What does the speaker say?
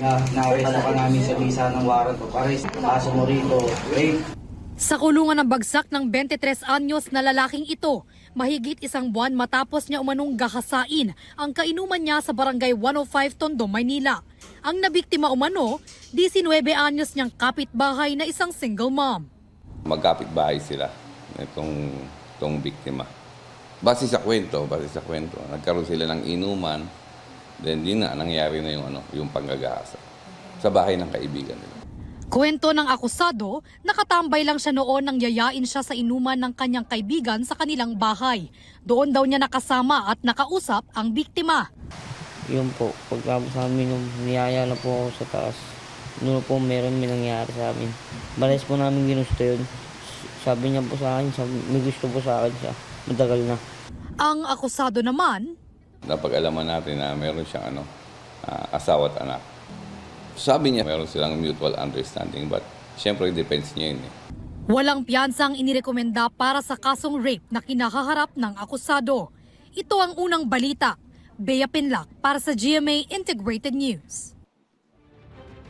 Na-arrest ka namin sa visa ng warrant of arrest. Kaso mo rito, rape. Sa kulungan ng bagsak ng 23 anyos na lalaking ito, mahigit isang buwan matapos niya umanong gahasain ang kainuman niya sa barangay 105 Tondo, Maynila. Ang nabiktima umano, 19 anyos niyang kapitbahay na isang single mom. Magkapitbahay sila itong biktima. Base sa kwento, nagkaroon sila ng inuman, then yun na, nangyari na yung panggagahasa sa bahay ng kaibigan nila. Kwento ng akusado, nakatambay lang siya noon nang yayain siya sa inuman ng kanyang kaibigan sa kanilang bahay. Doon daw niya nakasama at nakausap ang biktima. Yun po, pagkabot sa amin, niyaya na po ako sa taas. Noon po meron may nangyari sa amin. Balas po namin ginusto yun. Sabi niya po sa akin, may gusto po sa akin siya. Matagal na. Ang akusado naman, Napag-alaman natin na meron siyang asawa at anak. Sabi niya meron silang mutual understanding but syempre depends niya yun. walang piyansang inirekomenda para sa kasong rape na kinahaharap ng akusado. Ito ang unang balita. Bea Pinlac para sa GMA Integrated News.